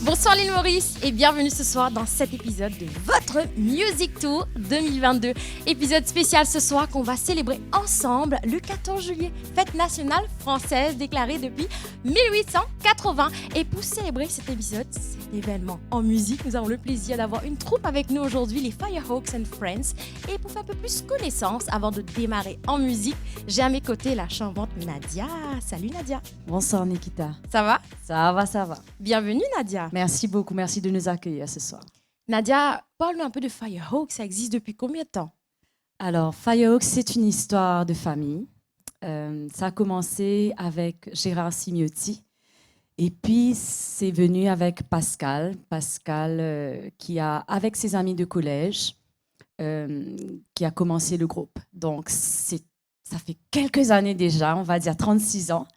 Bonsoir l'île Maurice et bienvenue ce soir dans cet épisode de votre Music Tour 2022. Épisode spécial ce soir qu'on va célébrer ensemble le 14 juillet, fête nationale française déclarée depuis 1880. Et pour célébrer cet épisode, cet événement en musique, nous avons le plaisir d'avoir une troupe avec nous aujourd'hui, les Firehawks and Friends. Et pour faire un peu plus connaissance avant de démarrer en musique, j'ai à mes côtés la charmante Nadia. Salut Nadia. Bonsoir Nikita. Ça va? Ça va. Bienvenue Nadia. Merci beaucoup, merci de nous accueillir ce soir. Nadia, parle-nous un peu de Firehawks, ça existe depuis combien de temps? Alors, Firehawks, c'est une histoire de famille. Ça a commencé avec Gérard Simiotti et puis c'est venu avec Pascal. Pascal qui a, avec ses amis de collège, qui a commencé le groupe. Donc, ça fait quelques années déjà, on va dire 36 ans.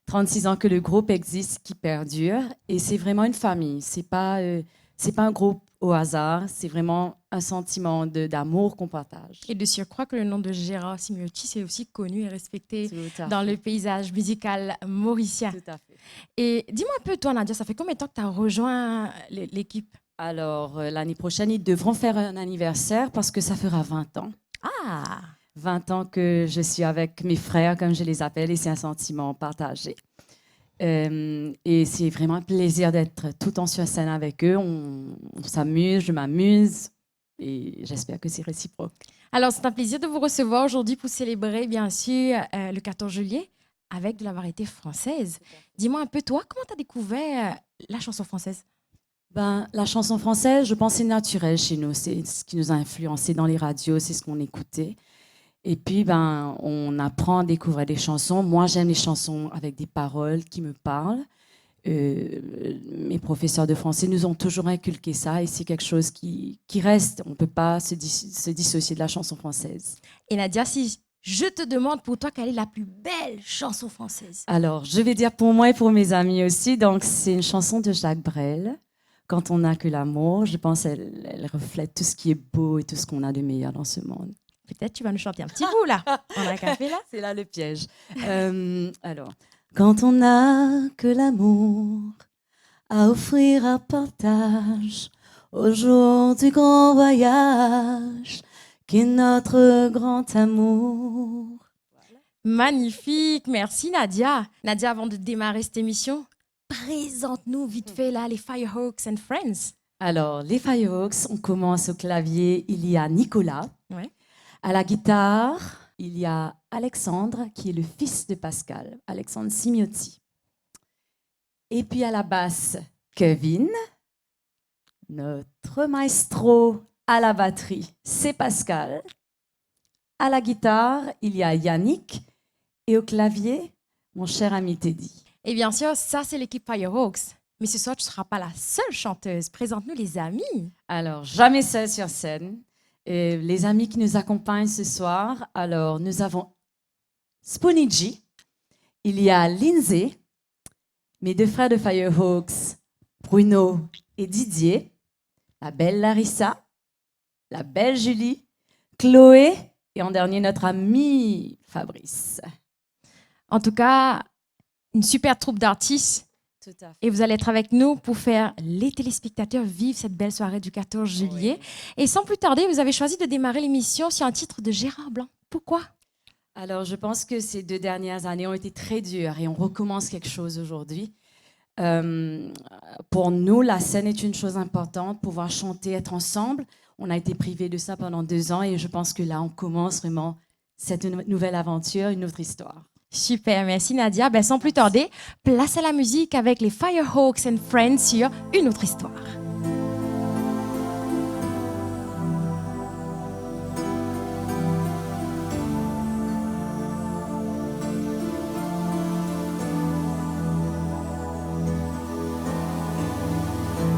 36 ans que le groupe existe, qui perdure, et c'est vraiment une famille. C'est pas un groupe au hasard, c'est vraiment un sentiment d'amour qu'on partage. Et de surcroît que le nom de Gérard Simiotti, c'est aussi connu et respecté dans le paysage musical mauricien. Tout à fait. Et dis-moi un peu, toi Nadia, ça fait combien de temps que tu as rejoint l'équipe? Alors, l'année prochaine, ils devront faire un anniversaire parce que ça fera 20 ans. Ah! 20 ans que je suis avec mes frères, comme je les appelle, et c'est un sentiment partagé. Et c'est vraiment un plaisir d'être tout le temps sur scène avec eux. On s'amuse, je m'amuse, et j'espère que c'est réciproque. Alors, c'est un plaisir de vous recevoir aujourd'hui pour célébrer, bien sûr, le 14 juillet avec de la variété française. Dis-moi un peu, toi, comment tu as découvert la chanson française? La chanson française, je pense, c'est naturel chez nous. C'est ce qui nous a influencés dans les radios, c'est ce qu'on écoutait. Et puis, on apprend à découvrir des chansons. Moi, j'aime les chansons avec des paroles qui me parlent. Mes professeurs de français nous ont toujours inculqué ça et c'est quelque chose qui reste. On ne peut pas se dissocier de la chanson française. Et Nadia, si je te demande pour toi, quelle est la plus belle chanson française? Alors, je vais dire pour moi et pour mes amis aussi. Donc, c'est une chanson de Jacques Brel. Quand on n'a que l'amour, je pense qu'elle reflète tout ce qui est beau et tout ce qu'on a de meilleur dans ce monde. Peut-être tu vas nous chanter un petit bout, là. On a un café, là? C'est là le piège. Alors, quand on n'a que l'amour à offrir à partage au jour du grand voyage qui est notre grand amour. Voilà. Magnifique, merci Nadia. Nadia, avant de démarrer cette émission, présente-nous vite fait là les Firehawks and Friends. Alors, les Firehawks, on commence au clavier, il y a Nicolas. Ouais. À la guitare, il y a Alexandre, qui est le fils de Pascal, Alexandre Simiotti. Et puis à la basse, Kevin, notre maestro à la batterie, c'est Pascal. À la guitare, il y a Yannick. Et au clavier, mon cher ami Teddy. Et bien sûr, ça, c'est l'équipe Firehawks. Mais ce soir, tu ne seras pas la seule chanteuse. Présente-nous les amis. Alors, jamais seule sur scène. Et les amis qui nous accompagnent ce soir, alors nous avons Spoonie G, il y a Lindsay, mes deux frères de Firehawks, Bruno et Didier, la belle Larissa, la belle Julie, Chloé et en dernier notre ami Fabrice. En tout cas, une super troupe d'artistes. Tout à fait. Et vous allez être avec nous pour faire les téléspectateurs vivre cette belle soirée du 14 juillet. Oui. Et sans plus tarder, vous avez choisi de démarrer l'émission sur un titre de Gérard Blanc. Pourquoi? Alors, je pense que ces 2 dernières années ont été très dures et on recommence quelque chose aujourd'hui. Pour nous, la scène est une chose importante, pouvoir chanter, être ensemble. On a été privés de ça pendant 2 ans et je pense que là, on commence vraiment cette nouvelle aventure, une autre histoire. Super, merci Nadia. Sans plus tarder, place à la musique avec les Firehawks and Friends sur Une autre histoire.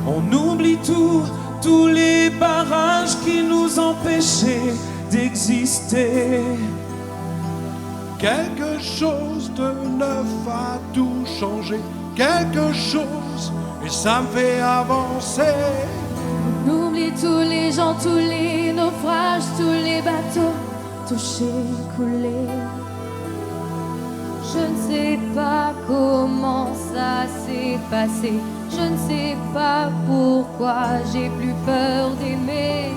On oublie tous les barrages qui nous empêchaient d'exister. Quelque chose de neuf a tout changé, quelque chose, et ça me fait avancer. On oublie tous les gens, tous les naufrages, tous les bateaux touchés, coulés. Je ne sais pas comment ça s'est passé. Je ne sais pas pourquoi j'ai plus peur d'aimer.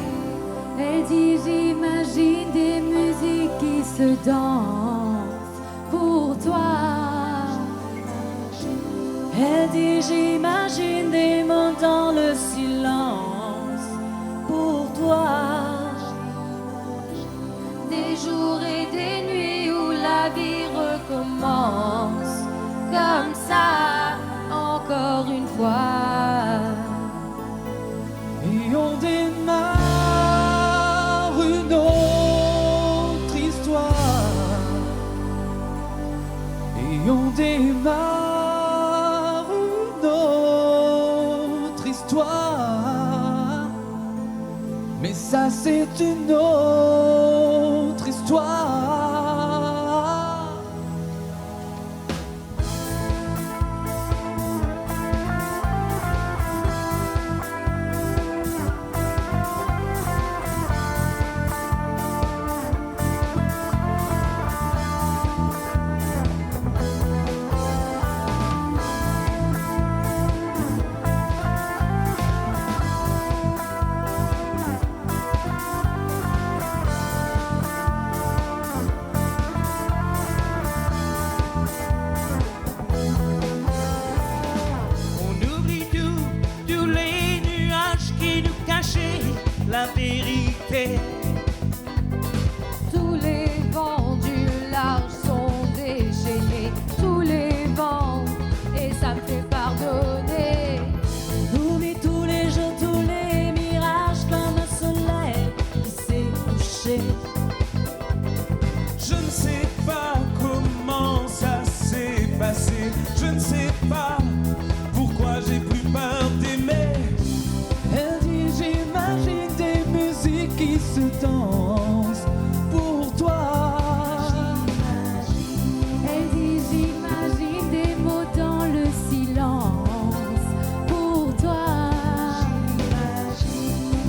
Elle dit j'imagine des musiques qui se dansent pour toi. Elle dit j'imagine des mots dans le silence pour toi. Des jours et des nuits où la vie recommence comme ça, encore une fois. Et on démarre une autre histoire. Et on démarre une autre histoire. Mais ça c'est une autre histoire. La vérité. Tous les vents du large sont déchaînés, tous les vents, et ça me fait pardonner. Oublie tous les jours, tous les mirages comme un soleil qui s'est couché. Je ne sais pas comment ça s'est passé. Je ne sais pas pourquoi j'ai plus peur d'aimer. Elle dit j'imagine des musiques qui se dansent pour toi. Elle dit j'imagine des mots dans le silence pour toi.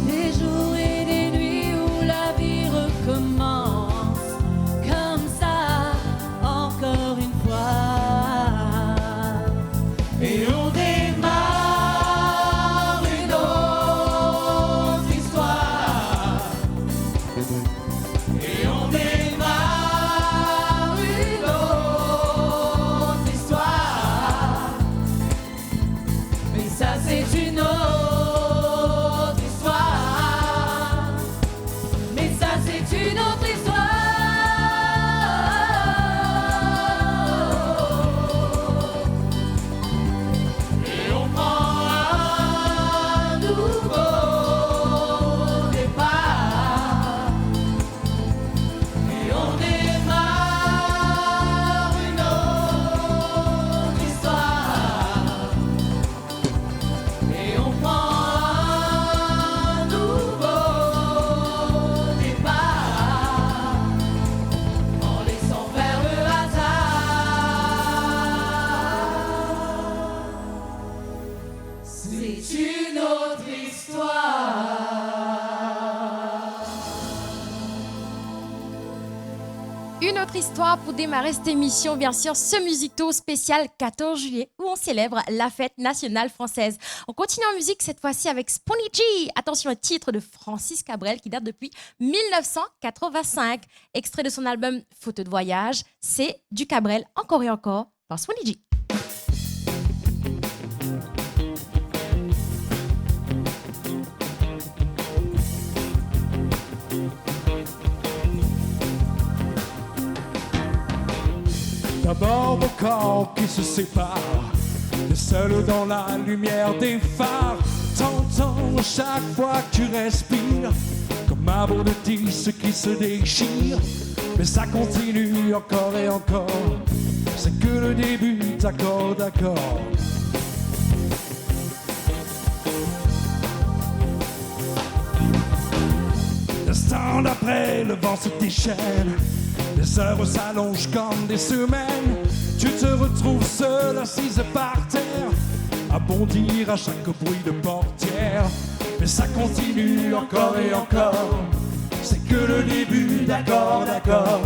Des jours et des nuits où la vie recommence comme ça, encore une fois. Et on démarre une autre histoire. Et on démarre une autre histoire. Mais ça c'est une autre histoire. Mais ça c'est une autre histoire. Et on prend un nouveau départ. Et on démarre une autre histoire. Et on prend un nouveau départ. En laissant faire le hasard. C'est une autre histoire. Une autre histoire pour démarrer cette émission, bien sûr, ce Musicto spécial 14 juillet où on célèbre la fête nationale française. On continue en musique cette fois-ci avec Spoonie G. Attention, un titre de Francis Cabrel qui date depuis 1985. Extrait de son album Photo de voyage, c'est du Cabrel encore et encore par Spoonie G. D'abord mon corps qui se sépare, le seul dans la lumière des phares. T'entends chaque fois que tu respires, comme un bout de tissu qui se déchire. Mais ça continue encore et encore, c'est que le début d'accord, d'accord. L'instant d'après, le vent se déchaîne, les heures s'allongent comme des semaines. Tu te retrouves seul, assise par terre, à bondir à chaque bruit de portière. Mais ça continue encore et encore, c'est que le début, d'accord, d'accord.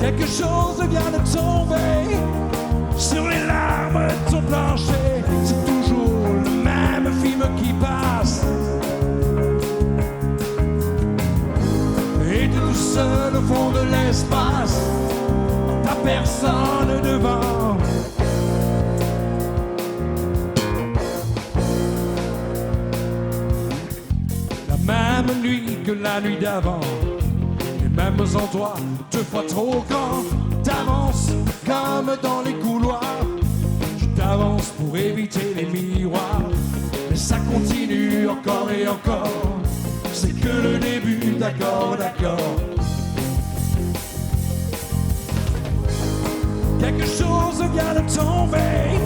Quelque chose vient de tomber sur les larmes de ton plancher. C'est toujours le même film qui passe. Et tu tout seul au fond de l'espace, t'as personne devant. La même nuit que la nuit d'avant, les mêmes endroits, 2 fois trop grands. T'avances comme dans les couloirs, tu t'avances pour éviter les miroirs. Mais ça continue encore et encore, c'est que le début, d'accord, d'accord. Quelque chose vient de tomber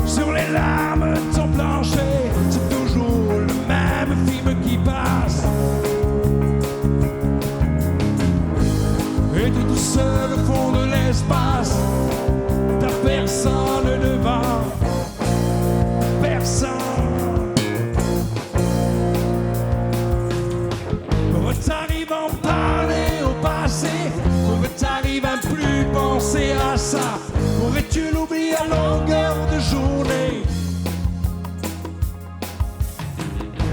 sur les larmes de ton plancher. C'est toujours le même film qui passe. Et tout seul au fond de l'espace, t'as personne devant, personne. T'arrives à en parler au passé, t'arrives à plus penser à ça. Aurais-tu l'oublié à longueur de journée?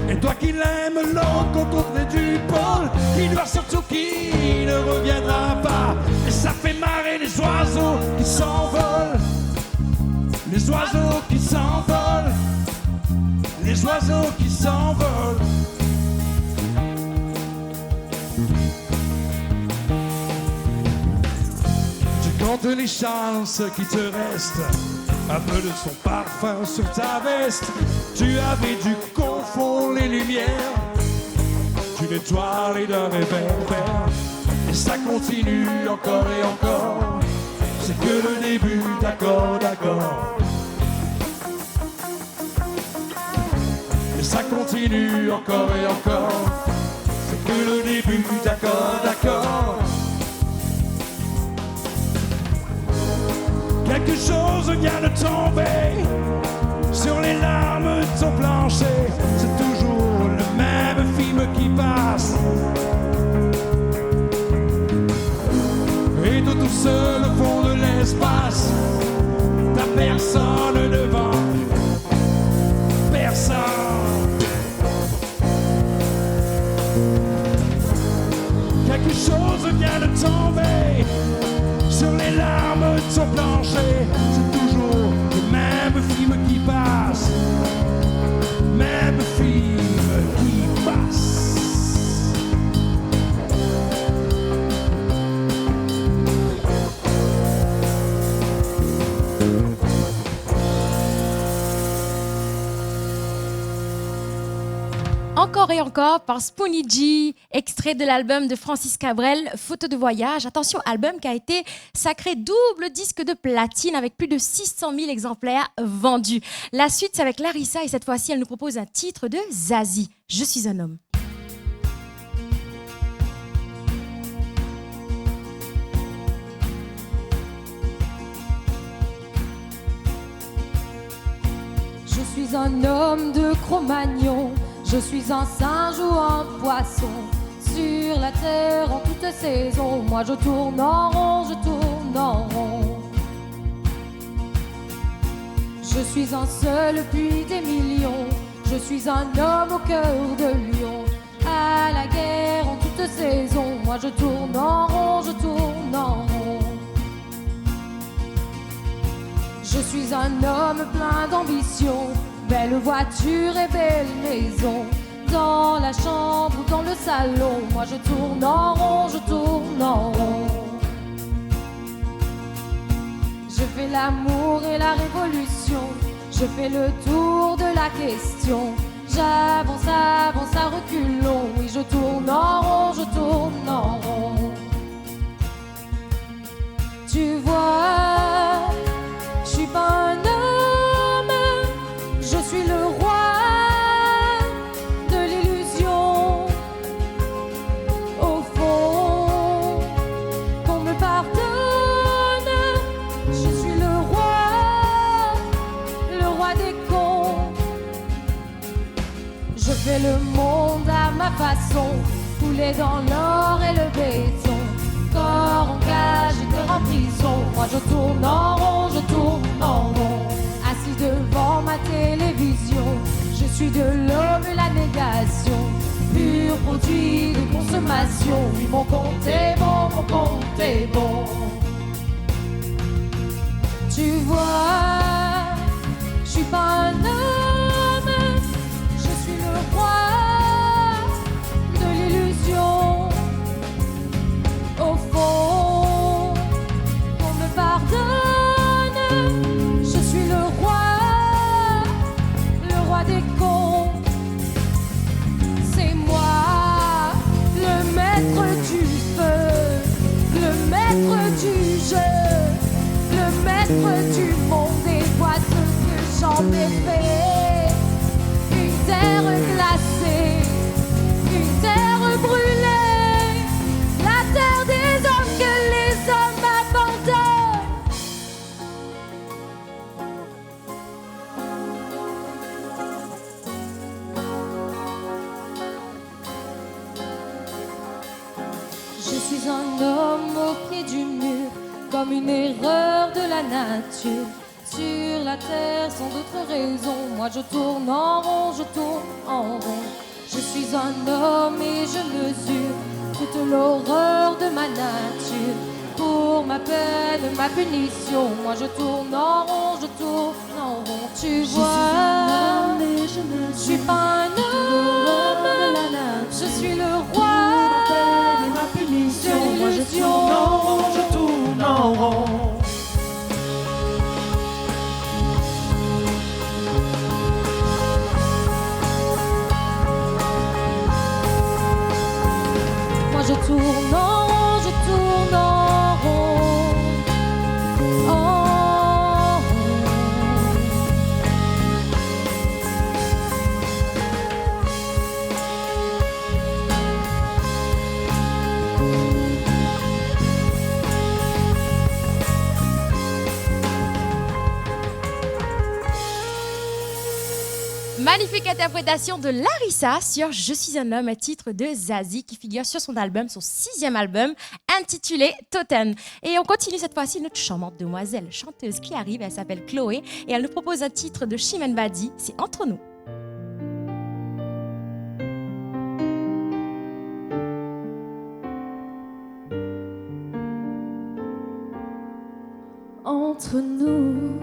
Et toi qui l'aimes, l'autre contre du pôle, qui doit surtout qui ne reviendra pas. Et ça fait marrer les oiseaux qui s'envolent, les oiseaux qui s'envolent, les oiseaux qui s'envolent. Tu comptes les chances qui te restent, un peu de son parfum sur ta veste. Tu avais dû confondre les lumières d'une étoile et d'un réverbère. Et ça continue encore et encore, c'est que le début, d'accord, d'accord. Et ça continue encore et encore, c'est que le début, d'accord, d'accord. Quelque chose vient de tomber sur les larmes de ton plancher. C'est toujours le même film qui passe. Et tout seul au fond de l'espace, t'as personne devant, personne. Quelque chose vient de tomber sur les larmes de son plancher. C'est toujours le même film qui passe, même film qui passe. Encore et encore par Spoonie G, extrait de l'album de Francis Cabrel, Photo de voyage. Attention, album qui a été sacré double disque de platine avec plus de 600 000 exemplaires vendus. La suite, c'est avec Larissa et cette fois-ci, elle nous propose un titre de Zazie, Je suis un homme. Je suis un homme de Cro-Magnon, je suis un singe ou un poisson. Sur la terre en toute saison, moi je tourne en rond, je tourne en rond. Je suis un seul puis des millions, je suis un homme au cœur de lion. À la guerre en toute saison, moi je tourne en rond, je tourne en rond. Je suis un homme plein d'ambition, belle voiture et belle maison. Dans la chambre ou dans le salon, moi je tourne en rond, je tourne en rond. Je fais l'amour et la révolution, je fais le tour de la question. J'avance, avance à reculons, oui je tourne en rond, je tourne en rond. Tu vois, je suis pas un homme, je suis le roi de l'illusion. Au fond, qu'on me pardonne, je suis le roi des cons. Je fais le monde à ma façon, couler dans l'or et le béton. Corps en cage prison. Moi je tourne en rond, je tourne en rond. Assis devant ma télévision, je suis de l'homme et la négation. Pur produit de consommation. Oui, mon compte est bon, mon compte est bon. Tu vois, je suis pas un homme, je suis le roi de l'illusion. Au fond, qu'on me pardonne, je suis le roi des cons. C'est moi, le maître du feu, le maître du jeu, le maître du monde. Et vois ce que j'en ai fait. Une terre glacée, une terre brûlée, la terre des hommes que les hommes abandonnent. Je suis un homme au pied du mur, comme une erreur de la nature. Sur la terre sans d'autres raisons, moi je tourne en rond, je tourne en rond. Je suis un homme et je mesure toute l'horreur de ma nature. Pour ma peine, ma punition, moi je tourne en rond, je tourne en rond. Tu vois, je suis pas un homme, je suis le roi. Ma punition, moi je tourne en rond, je tourne en rond. Moi je tourne en rond, je tourne en rond, en rond. Magnifique interprétation de Larissa sur Je suis un homme, titre de Zazie qui figure sur son album, son 6e album intitulé Totem. Et on continue cette fois-ci notre charmante demoiselle chanteuse qui arrive, elle s'appelle Chloé et elle nous propose un titre de Chimène Badi, c'est Entre nous. Entre nous,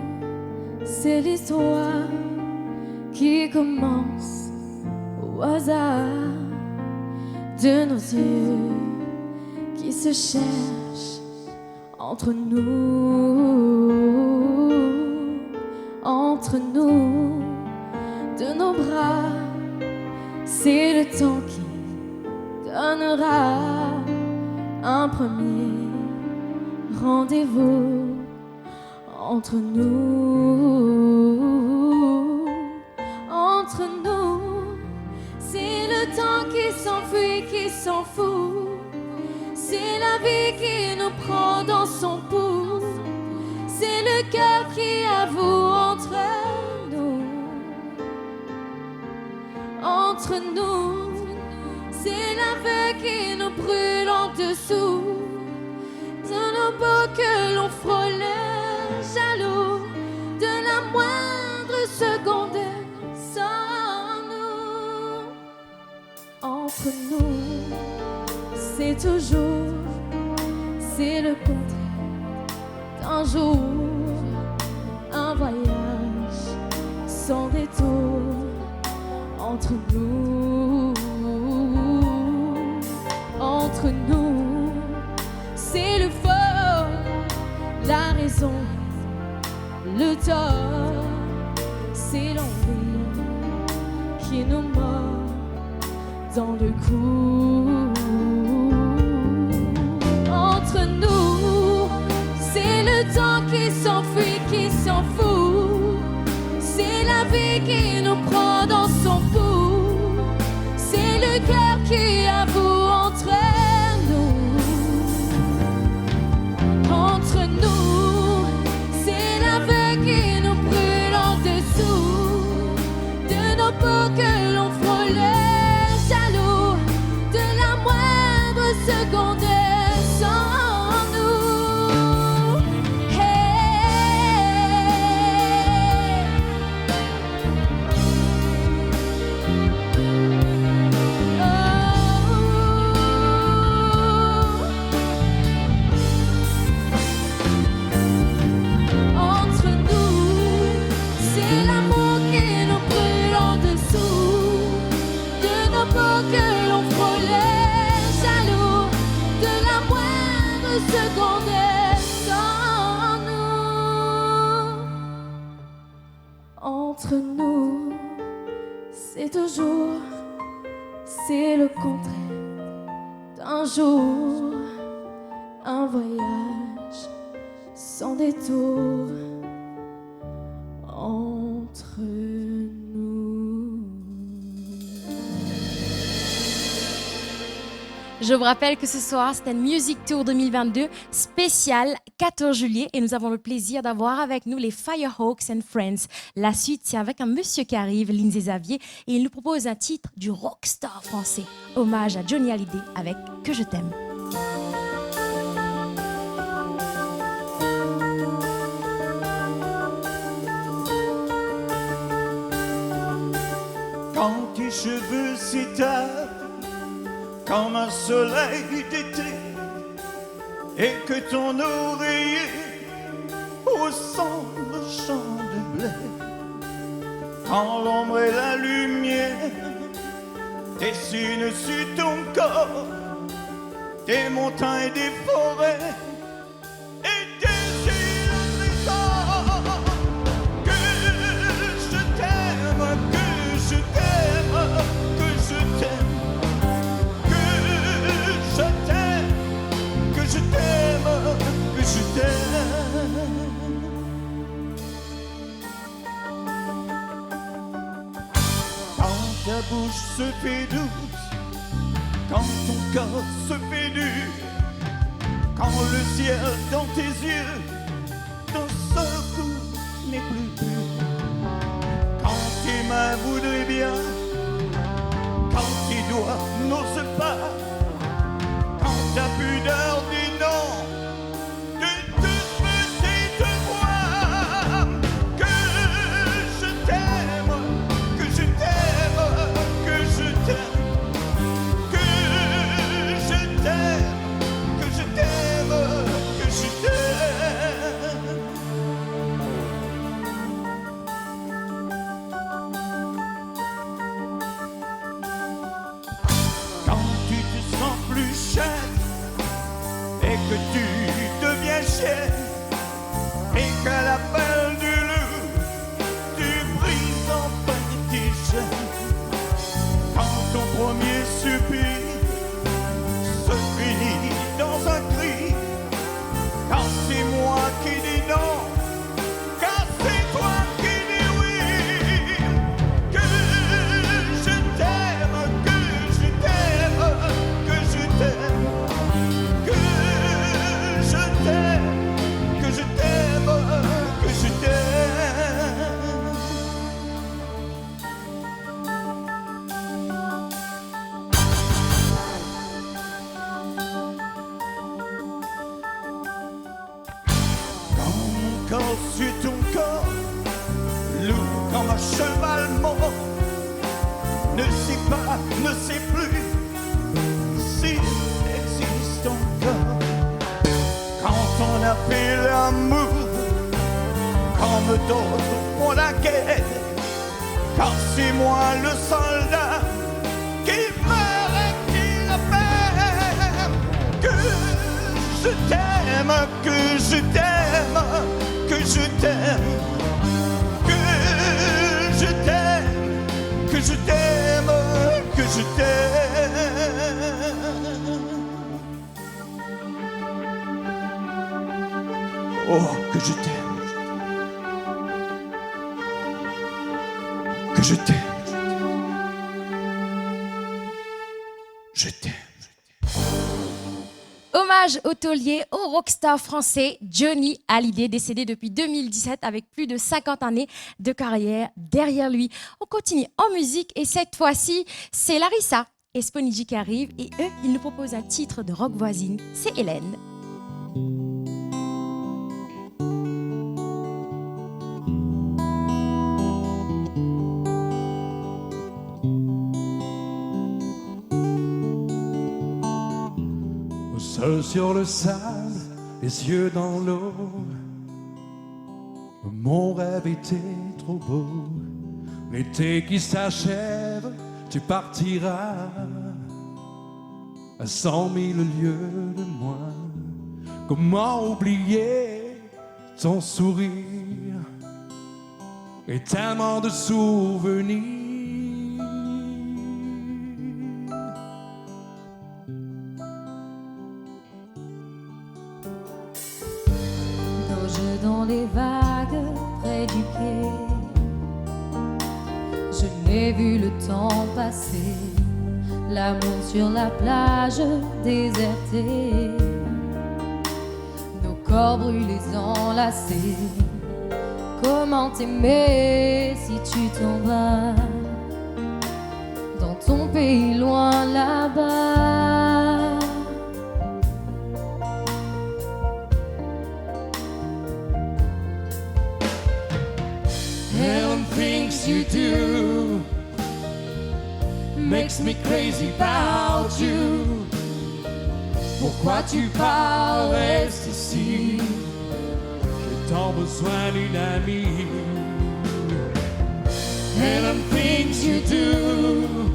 c'est l'histoire qui commence au hasard de nos yeux qui se cherchent entre nous, de nos bras. C'est le temps qui donnera un premier rendez-vous entre nous. Entre nous, c'est le temps qui s'enfuit, qui s'en fout. C'est la vie qui nous prend dans son pouls. C'est le cœur qui avoue entre nous. Entre nous, c'est l'aveu qui nous brûle en dessous. De nos beaux que l'on frôle jaloux. De la moindre seconde sans nous. Entre nous, c'est toujours, c'est le contraire d'un jour, un voyage sans détour. Entre nous, c'est le fort, la raison, le tort, c'est l'envie qui nous mord dans le cou. Entre nous, c'est le temps qui s'enfuit, qui s'en fout. C'est la vie qui nous prend dans son pouls. C'est le cœur qui avoue entre nous. Entre nous, c'est l'aveu qui nous brûle en dessous. De nos peaux que l'on frôle jaloux. De la Entre nous, c'est toujours, c'est le contraire d'un jour, un voyage sans détour entre nous. Je vous rappelle que ce soir, c'est un Music Tour 2022 spécial 14 juillet et nous avons le plaisir d'avoir avec nous les Firehawks and Friends. La suite, c'est avec un monsieur qui arrive, Lindsay Xavier, et il nous propose un titre du rockstar français. Hommage à Johnny Hallyday avec Que je t'aime. Quand tes cheveux s'étalent comme un soleil d'été et que ton oreiller ressemble au champ de blé, quand l'ombre et la lumière dessinent sur ton corps des montagnes et des forêts et des îles trésors, que je t'aime, que je t'aime, que je t'aime. Que je t'aime. Quand ta bouche se fait douce, quand ton corps se fait dur, quand le ciel dans tes yeux d'un seul coup n'est plus pur, quand tes mains voudraient bien, quand tes doigts n'osent pas, ta pudeur dit non de toute petite voix, que je t'aime, que je t'aime, que je t'aime, que je t'aime, que je t'aime, que je t'aime. Quand tu te sens plus cher et que tu deviens chienne et qu'à l'appel du loup tu brises enfin tes chaînes, quand ton premier soupir se finit dans un cri, quand c'est moi qui dis non, quand c'est toi qui dis oui, que je t'aime, que je t'aime, que je t'aime. Que je t'aime, que je t'aime, que je t'aime. Quand mon corps suit ton corps, lourd comme un cheval mort, ne sait pas, ne sait plus s'il existe encore. Quand on a fait l'amour, comme d'autres font la guerre, quand c'est moi le soldat qui meurt et qui repère, que je t'aime, que je t'aime, que je t'aime, que je t'aime, que je t'aime, que je t'aime. Oh, que je t'aime, que je t'aime, je t'aime. Hommage au taulier, au rockstar français Johnny Hallyday, décédé depuis 2017 avec plus de 50 années de carrière derrière lui. On continue en musique et cette fois-ci, c'est Larissa et Sponigi qui arrivent et eux, ils nous proposent un titre de rock voisine, c'est Hélène. Seul sur le sable, les yeux dans l'eau, mon rêve était trop beau. L'été qui s'achève, tu partiras à 100 000 lieues de moi. Comment oublier ton sourire et tellement de souvenirs. Nage dans les vagues près du quai. Je n'ai vu le temps passer, l'amour sur la plage désertée, nos corps brûlés enlacés. Comment t'aimer si tu t'en vas dans ton pays loin là-bas? And things you do makes me crazy about you. Pourquoi tu pars, reste ici. J'ai tant besoin d'une amie. And the things you do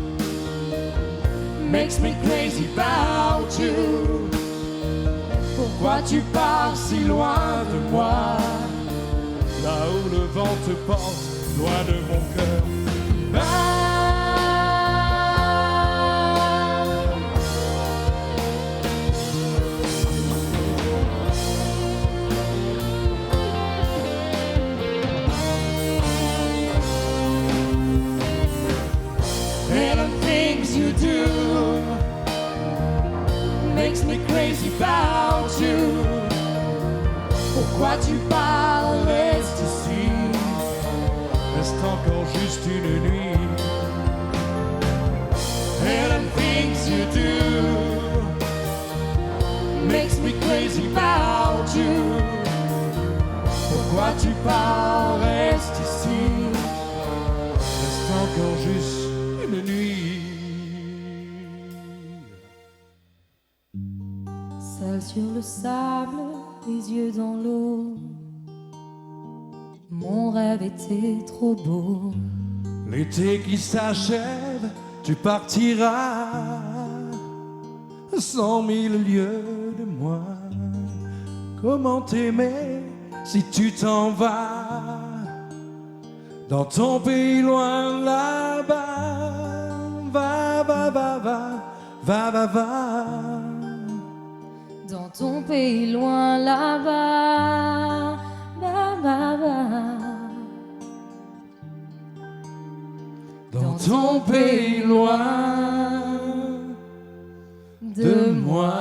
makes me crazy about you. Pourquoi tu pars si loin de moi? Là où le vent te porte, loin de mon cœur. And the things you do makes me crazy about you. Pourquoi tu pars, reste ici. Reste encore juste une nuit. And the things you do makes me crazy about you. Pourquoi tu pars, reste ici. Reste encore juste une nuit. Seul sur le sable, les yeux dans l'eau, mon rêve était trop beau. L'été qui s'achève, tu partiras 100 000 lieues de moi. Comment t'aimer si tu t'en vas dans ton pays loin là-bas? Va, va, va, va, va, va, va. Dans ton pays loin là-bas, ba, ba, ba. Dans ton pays loin de moi.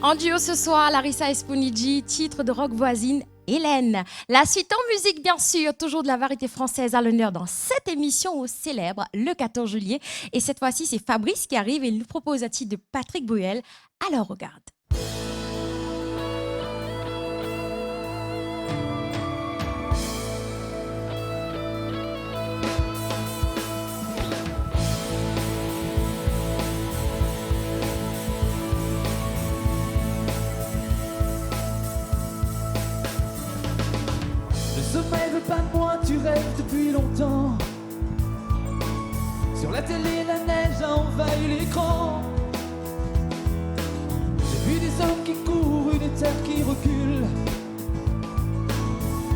En duo ce soir, Larissa Esponigi, titre de rock voisine, Hélène. La suite en musique, bien sûr, toujours de la variété française à l'honneur dans cette émission au célèbre le 14 juillet. Et cette fois-ci, c'est Fabrice qui arrive et il nous propose un titre de Patrick Bruel. Alors regarde. Le sommeil veut pas de moi, tu rêves depuis longtemps. Sur la télé, la neige a envahi l'écran. J'ai vu des hommes qui courent, une terre qui recule.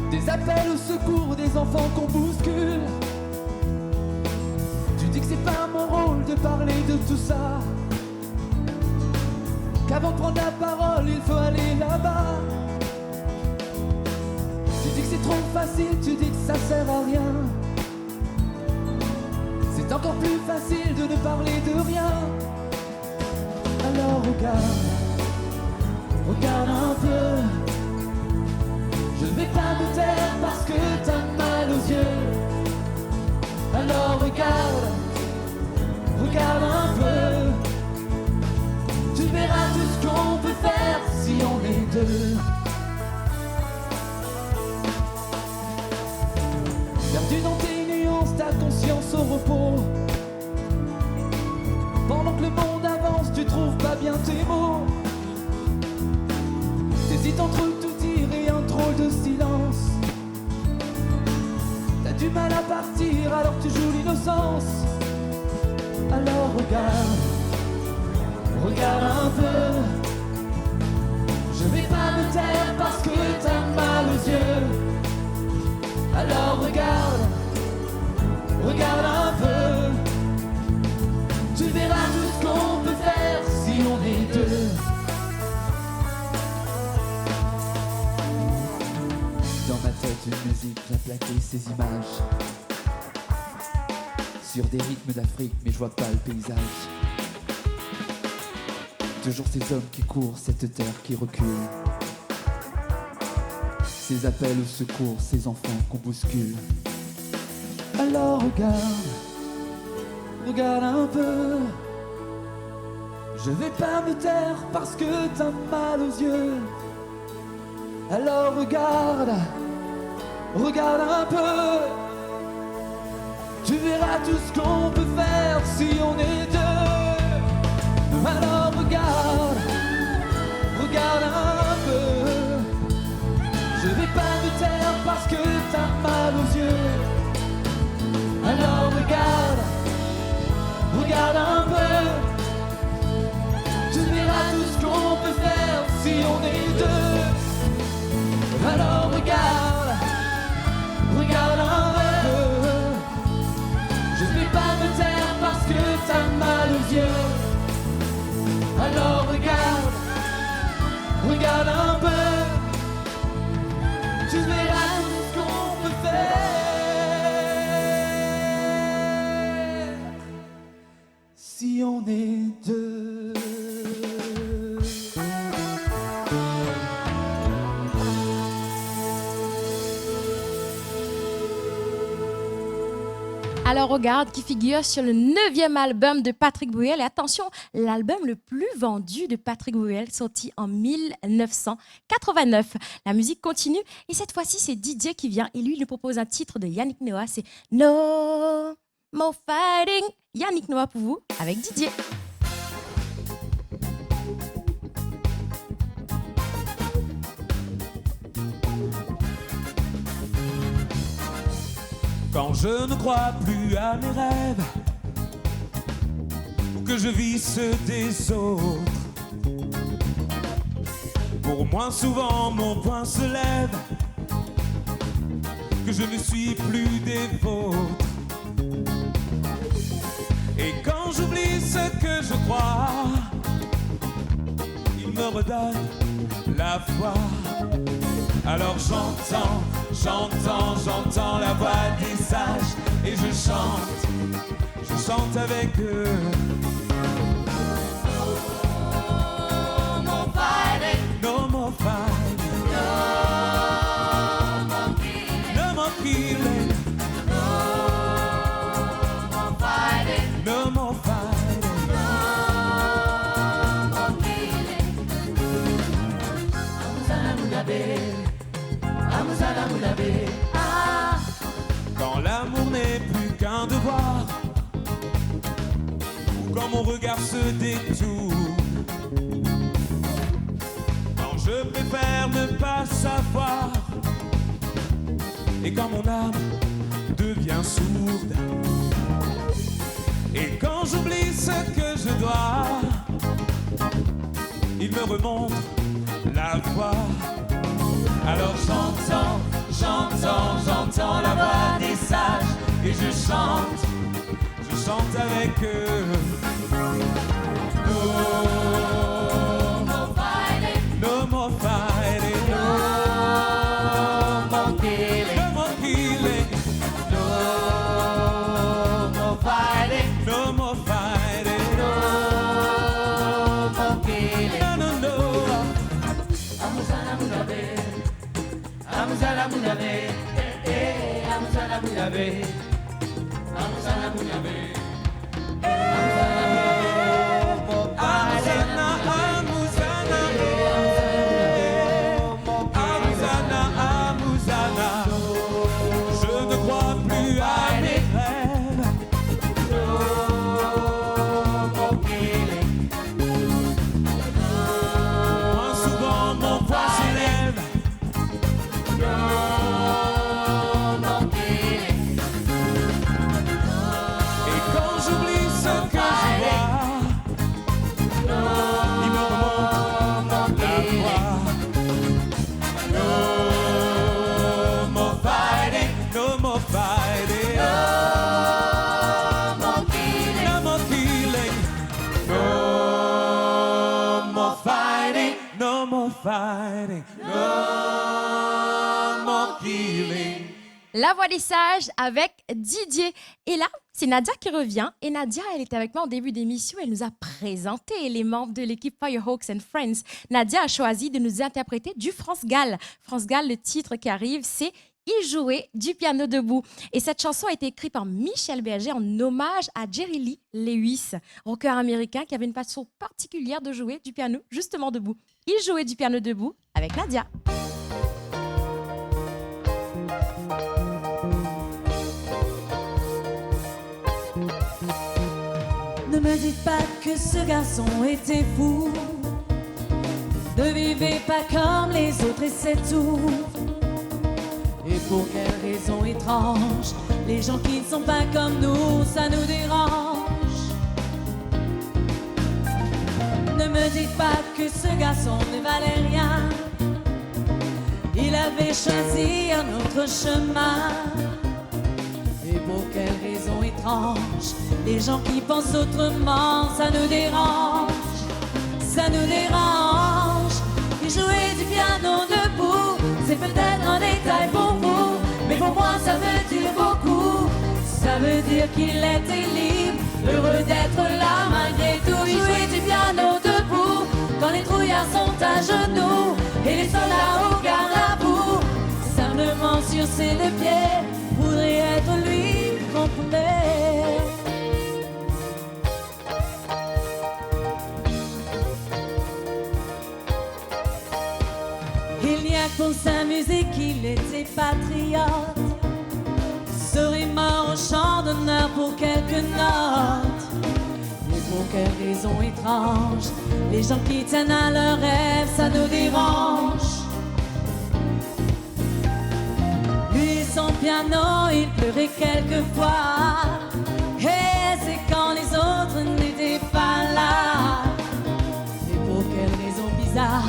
Des appels au secours, des enfants qu'on bouscule. Tu dis que c'est pas mon rôle de parler de tout ça, qu'avant de prendre la parole, il faut aller là-bas. Tu dis que c'est trop facile, tu dis que ça sert à rien. C'est encore plus facile de ne parler de rien. Alors regarde, regarde un peu. Je ne vais pas me taire parce que t'as mal aux yeux. Alors regarde, regarde un peu. Tu verras tout ce qu'on peut faire si on est deux. Perdu dans tes nuances, ta conscience au repos. Pendant que le monde avance, tu trouves pas bien tes mots. T'hésites entre tout dire et un drôle de silence. T'as du mal à partir alors tu joues l'innocence. Alors regarde, regarde un peu. Je vais pas me taire parce que Dans ma tête, une musique vient plaquer ces images sur des rythmes d'Afrique, mais je vois pas le paysage. Toujours ces hommes qui courent, cette terre qui recule. Ces appels au secours, ces enfants qu'on bouscule. Alors regarde, regarde un peu. Je vais pas me taire parce que t'as mal aux yeux. Alors regarde, regarde un peu. Tu verras tout ce qu'on peut faire si on est deux. Alors regarde, regarde un peu. Je vais pas me taire parce que t'as mal aux yeux. Alors regarde, regarde un peu. Tu verras tout ce qu'on peut faire si on est deux. Alors regarde, regarde un peu. Je vais pas me taire parce que t'as mal aux yeux. Alors regarde, regarde un peu. Tu verras tout ce qu'on peut faire si on est deux. Alors regarde, qui figure sur le 9e album de Patrick Bruel. Et attention, l'album le plus vendu de Patrick Bruel, sorti en 1989. La musique continue et cette fois-ci, c'est Didier qui vient et lui, il nous propose un titre de Yannick Noah. C'est No More Fighting. Yannick Noah pour vous, avec Didier. Quand je ne crois plus à mes rêves, ou que je vis ceux des autres, pour moi souvent mon poing se lève, que je ne suis plus des vôtres. Et quand j'oublie ce que je crois, il me redonne la foi. Alors j'entends, j'entends, j'entends la voix des sages et je chante avec eux. No more fighting, no more fighting, no more killing, no more fighting, no more fighting, no more killing. Quand l'amour n'est plus qu'un devoir, ou quand mon regard se détourne, quand je préfère ne pas savoir, et quand mon âme devient sourde, et quand j'oublie ce que je dois, il me remonte la voix. Alors j'entends, j'entends, j'entends la voix des sages et je chante avec eux. No more fighting, no more fighting, no more killing, no more killing, no more fighting, no more fighting, no more killing, no, no, no. Amuzala munabe, amuzala munabe, amuzala munabe, amuzana, amuzana, amuzana, amuzana. Je ne crois plus à mes rêves. Moi souvent mon poing s'élève. Et quand fighting, no more killing. La voix des sages avec Didier. Et là, c'est Nadia qui revient. Et Nadia, elle était avec moi en début d'émission. Elle nous a présenté les membres de l'équipe Firehawks and Friends. Nadia a choisi de nous interpréter du France Gall. France Gall, le titre qui arrive, c'est Il jouait du piano debout. Et cette chanson a été écrite par Michel Berger en hommage à Jerry Lee Lewis, rocker américain qui avait une façon particulière de jouer du piano justement debout. Il jouait du piano debout avec Nadia. Ne me dites pas que ce garçon était fou. Ne vivez pas comme les autres et c'est tout. Et pour quelle raison étrange, les gens qui ne sont pas comme nous, ça nous dérange. Ne me dites pas que ce garçon ne valait rien. Il avait choisi un autre chemin. Et pour quelle raison étrange, les gens qui pensent autrement, ça nous dérange, ça nous dérange. Il jouait du piano debout, c'est peut-être un détail pour vous, mais pour moi ça veut dire beaucoup. Ça veut dire qu'il était libre, heureux d'être là malgré tout. Il jouait du piano debout, quand les trouillards sont à genoux, et les soldats au garde à bout. Simplement sur ses deux pieds, voudrait être lui, comprenez. Il n'y a que pour s'amuser qu'il était patriote, serait mort au champ d'honneur pour quelques notes. Mais pour quelle raison étrange, les gens qui tiennent à leurs rêves, ça nous dérange. Lui, son piano, il pleurait quelquefois, et c'est quand les autres n'étaient pas là. Et pour quelle raison bizarre,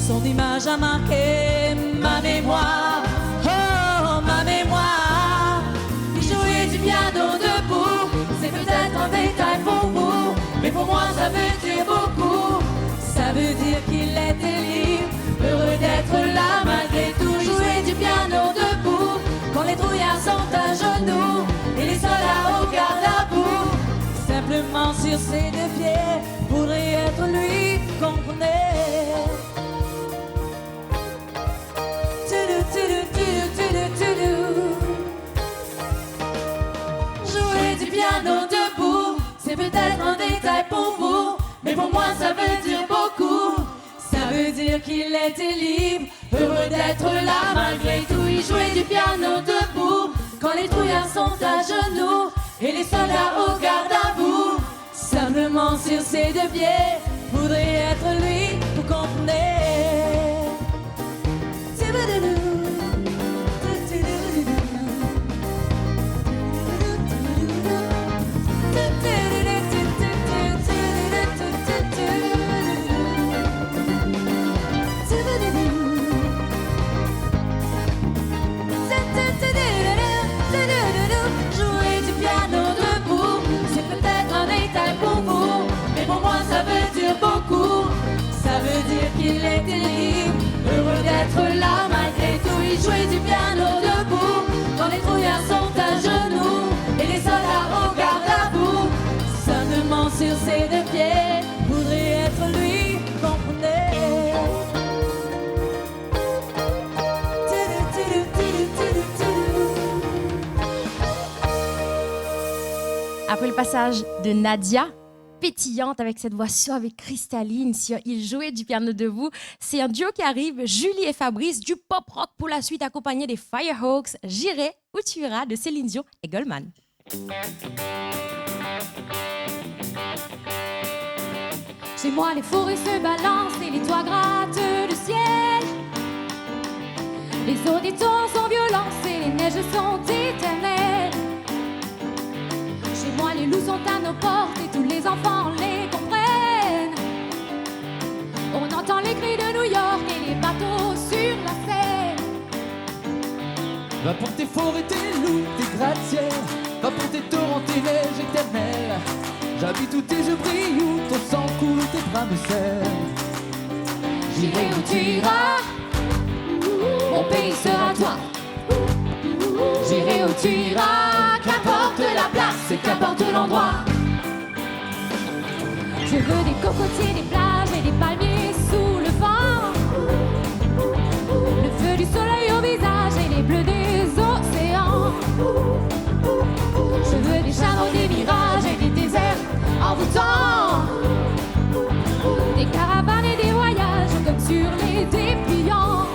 son image a marqué ma mémoire, oh ma mémoire. Il jouait du piano debout, c'est peut-être un détail pour vous, mais pour moi ça veut dire beaucoup. Ça veut dire qu'il était libre, heureux d'être là malgré tout. Jouer du piano debout, quand les trouillards sont à genoux, et les soldats au garde à bout. Simplement sur ses deux pieds, pourrait être lui, comprenez. Jouer du piano debout, c'est peut-être un détail pour vous, mais pour moi ça veut dire beaucoup. Ça veut dire qu'il était libre, heureux d'être là malgré tout. Il jouait du piano debout, quand les trouillards sont à genoux, et les soldats au garde à bout. Simplement sur ses deux pieds, voudrait être lui, vous comprenez. Jouer du piano debout, c'est peut-être un détail pour vous, mais pour moi ça veut dire beaucoup. Ça veut dire qu'il était libre, heureux d'être là malgré tout. Il jouait du piano debout, quand les trouillards sont à genoux, et les soldats au garde à bout. Simplement sur ses deux pieds, voudrait être lui, comprenez. Après le passage de Nadia, pétillante avec cette voix suave et cristalline sur Il jouait du piano debout, c'est un duo qui arrive, Julie et Fabrice, du pop rock pour la suite, accompagné des Firehawks, J'irai où tu iras de Céline Dion et Goldman. Chez moi, les forêts se balancent et les toits grattent le ciel. Les eaux des temps sont violentes et les neiges sont éternelles. Chez moi, les loups sont à nos portes et tous les enfants les comprennent. On entend les cris de New York et les bateaux sur la Seine. Va pour tes forêts, tes loups, tes gratte-ciel. Va pour tes torrents, tes neiges éternelles. J'habite où tes yeux brillent, où ton sang coule, tes bras me serrent. J'irai où tu iras, mon pays sera toi. J'irai où tu iras, qu'importe la place et qu'importe l'endroit. Je veux des cocotiers, des plages et des palmiers sous le vent. Le feu du soleil au visage et les bleus des océans. Je veux des charbons, des mirages et des déserts envoûtants. Des caravanes et des voyages comme sur les dépliants.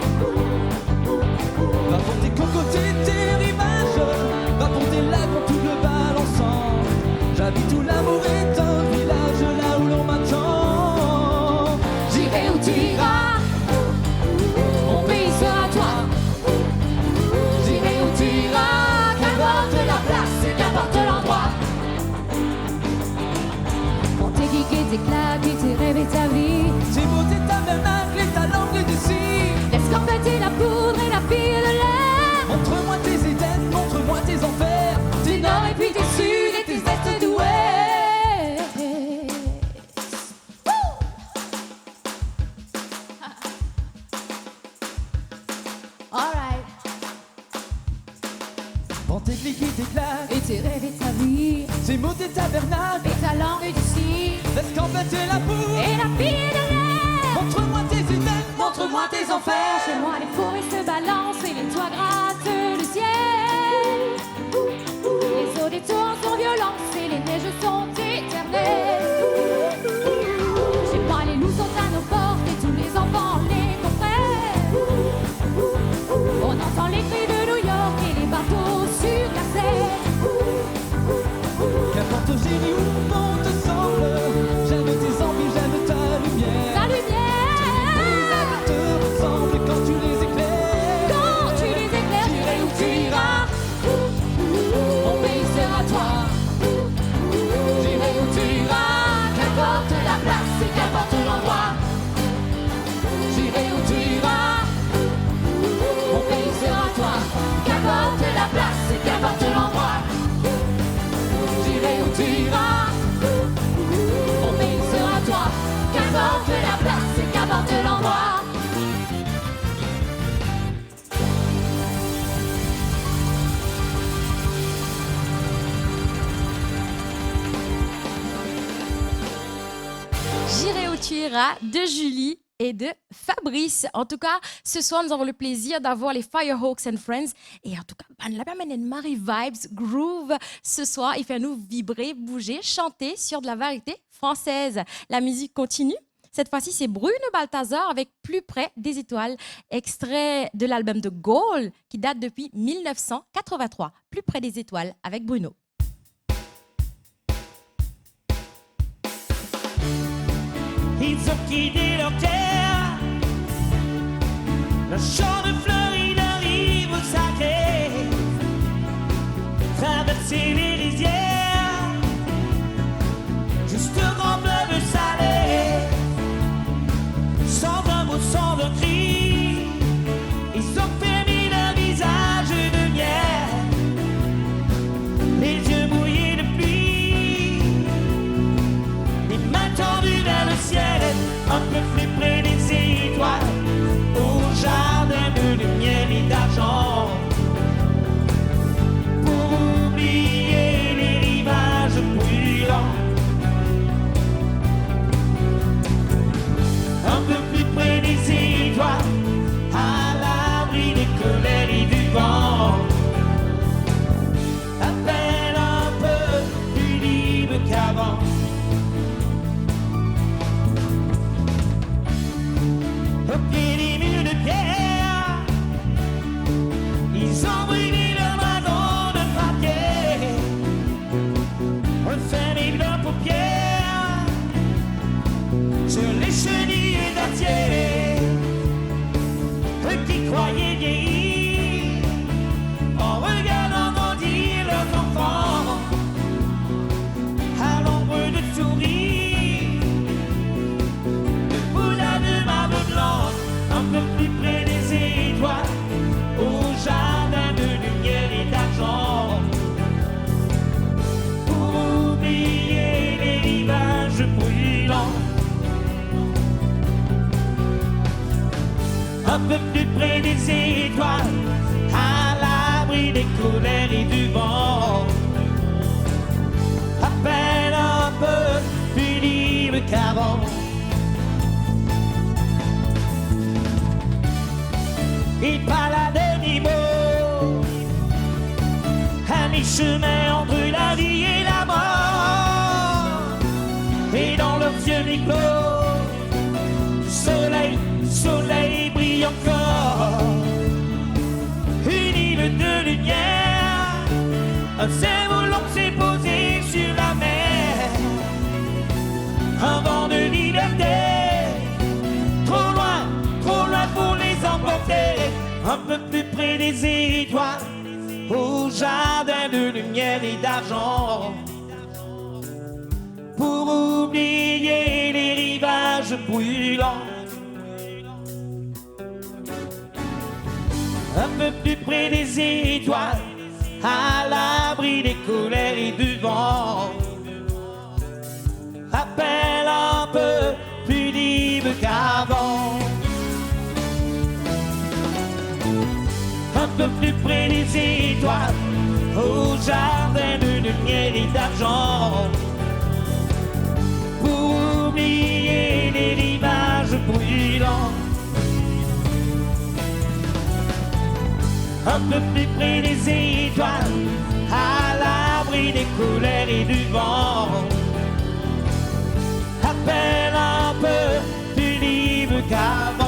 Va pour tes cocotiers, tes rivages, va pour tes lacs en tout le balançant. J'habite où l'amour est un village, là où l'on m'attend. J'irai où tu iras, mon pays sera toi. J'irai où tu iras, qu'importe la place et qu'importe l'endroit. Pour tes geeks et tes claques et tes rêves et ta vie, Tes mots, tes tabernacles et ta langue d'ici. laisse camper la poudre et la pile de l'air. Montre-moi tes Éden, montre-moi tes enfers. Tes nord et puis tes sud et tes est d'ouest. Alright. Dans tes clics et tes claques, Et tes rêves et ta vie, tes mots, tes tabernacles. et ta langue d'ici, Laisse camper la boue. et la pile de l'air. Montre-moi tes Éden, montre-moi tes enfers. Chez moi, les forêts se balancent et les toits grattent le ciel. Les eaux des tours sont violentes et les neiges sont éternelles. Chez moi, les loups sont à nos portes et tous les enfants les comprennent. On entend les cris de New York et les bateaux sur la Seine. Qu'importe j'irai où le monde semble. J'aime tes envies, j'aime ta lumière. La lumière, Te ressemble quand tu les éclaires. quand tu les éclaires, j'irai où tu iras. Mon pays sera toi. J'irai où tu iras, qu'importe la place et qu'importe l'endroit. J'irai où tu iras. Mon pays sera toi. Qu'importe la place et qu'importe l'endroit. J'irai où tu iras. Mon pays sera toi. Qu'importe la place et qu'importe l'endroit. J'irai où tu iras de Julie et de Fabrice. En tout cas, ce soir, nous avons le plaisir d'avoir les Firehawks and Friends. Et en tout cas, la permanente Marie Vibes Groove ce soir. Il fait nous vibrer, bouger, chanter sur de la variété française. La musique continue. Cette fois-ci, c'est Bruno Balthazar avec Plus près des étoiles, extrait de l'album de Gaulle qui date depuis 1983. Plus près des étoiles avec Bruno. Ils ont quitté leur terre. Le champ de Floride arrive au sacré. Traverser les rizières, juste au grand fleuve salé. Sans un mot, sans un cri, ils ont fermé leur visage de miel. Les yeux mouillés de pluie, les mains tendues vers le ciel, un peu plus près des étoiles, au jardin de lumière et d'argent. Pour oublier les rivages brûlants, un peu plus près des étoiles, à l'abri des colères et du vent. À peine un peu plus libre qu'avant. Au pied des murs de pierre, ils ont brûlé leurs wagons de papier, refermé leurs paupières sur les chenilles d'acier. Eux qui croyaient vieillir en regardant grandir leurs enfants à l'ombre de souris, de Bouddha de marbre blanc, un peu plus près des étoiles, au jardin de lumière et d'argent. Pour oublier les rivages brûlants, un peu plus près des étoiles, à l'abri des colères et du vent. À peine un peu plus libre qu'avant. Et pas la demi-mot, à mi-chemin entre la vie et la mort. Et dans leurs yeux mi-clos, soleil brille encore. Une île de lumière, un cerf-volant s'est posé sur la mer. Un vent de liberté, trop loin pour les emporter. Un peu plus près des étoiles, au jardin de lumière et d'argent. Pour oublier les rivages brûlants. Un peu plus près des étoiles, à l'abri des colères et du vent. À peine un peu plus libre qu'avant. Un peu plus près des étoiles, au jardin de lumière et d'argent. Pour oublier les rivages brûlants. Un peu plus près des étoiles, à l'abri des colères et du vent. À peine un peu plus libre qu'avant.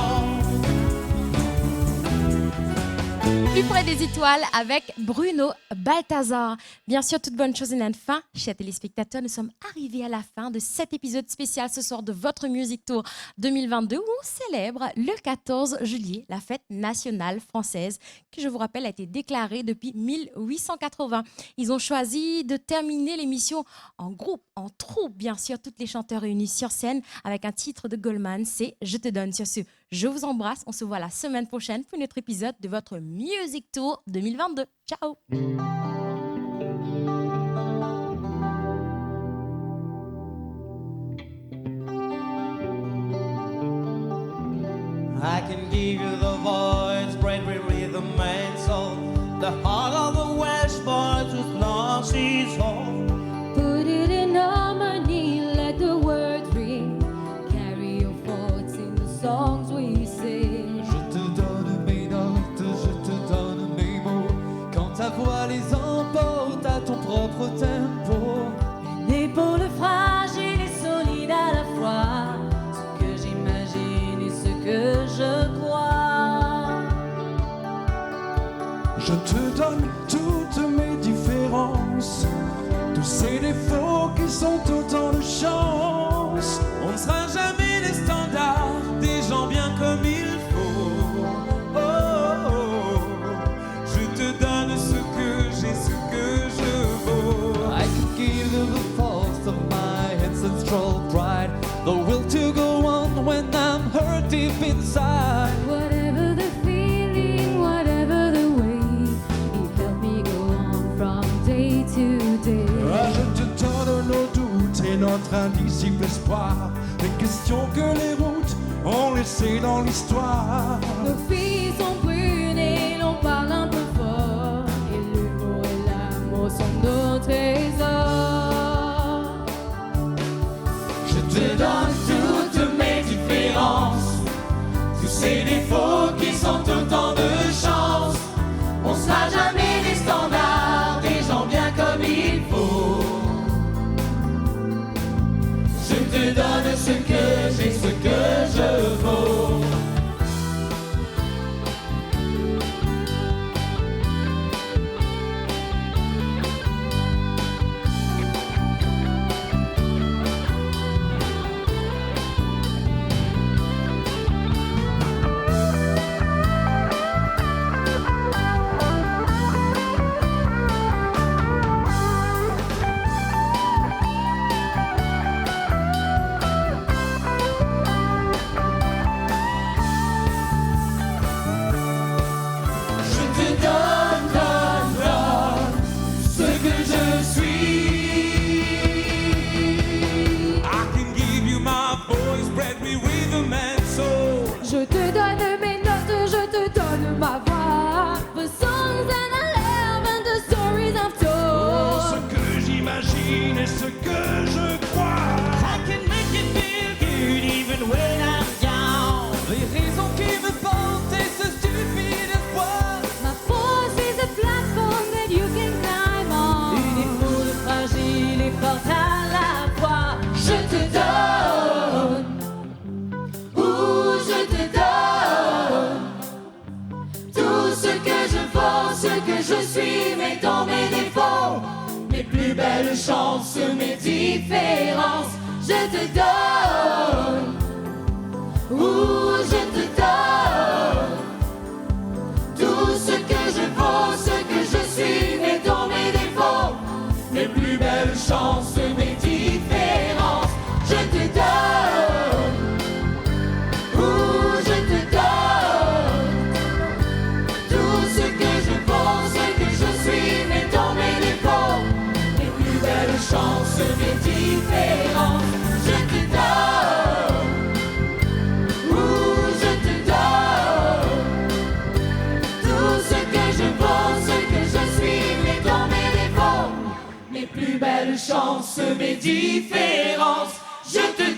Plus près des étoiles avec Bruno Balthazar. Bien sûr, toute bonne chose a une fin. Chers téléspectateurs, nous sommes arrivés à la fin de cet épisode spécial ce soir de votre Music Tour 2022 où on célèbre le 14 juillet, la fête nationale française qui, je vous rappelle, a été déclarée depuis 1880. Ils ont choisi de terminer l'émission en groupe, en troupe, bien sûr, toutes les chanteurs réunis sur scène avec un titre de Goldman, c'est « Je te donne ». Sur ce, je vous embrasse. On se voit la semaine prochaine pour notre épisode de votre Music Tour 2022. Ciao! I can give you the voice, bravery, rhythm and soul. The heart of the Welsh boys who's lost his home. Put it in harmony, let the words ring. Carry your thoughts in the songs we sing. Je te donne mes notes, je te donne mes mots. Quand ta voix les emporte à ton propre tempo. Une épaule fragile et solide à la fois. Ce que j'imagine et ce que je crois. Je te donne toutes mes différences, tous ces défauts qui sont autant de chance. On ne sera jamais les standards des gens bien comme il faut. Oh, oh, oh. Je te donne ce que j'ai, ce que je vaux. I can give you the force of my ancestral pride, the will to go on when I'm hurt deep inside. Whatever the feeling, whatever the way, you help me go on from day to day. Ah, je te donne nos doutes et notre indicible espoir, les questions que les routes ont laissées dans l'histoire. Nos filles sont brunes et l'on parle un peu fort, et l'humour et l'amour sont nos trésors. Je te donne toutes mes différences, tous ces défauts qui sont autant de chance. On sera jamais des standards, des gens bien comme il faut. Je te donne ce que j'ai, ce que je vaux. je suis, mais dans mes défauts, mes plus belles chances, mes différences, je te donne, je te donne tout ce que je vaux, ce que je suis, mais dans mes défauts, mes plus belles chances, mes différences, je te donne, je te donne tout ce que je vaux, ce que je suis, mais dans mes défauts, mes plus belles chances, mes différences, je te donne, je te donne tout ce que je vaux, ce que je suis, mais dans mes défauts, mes plus belles chances, mes différences, je te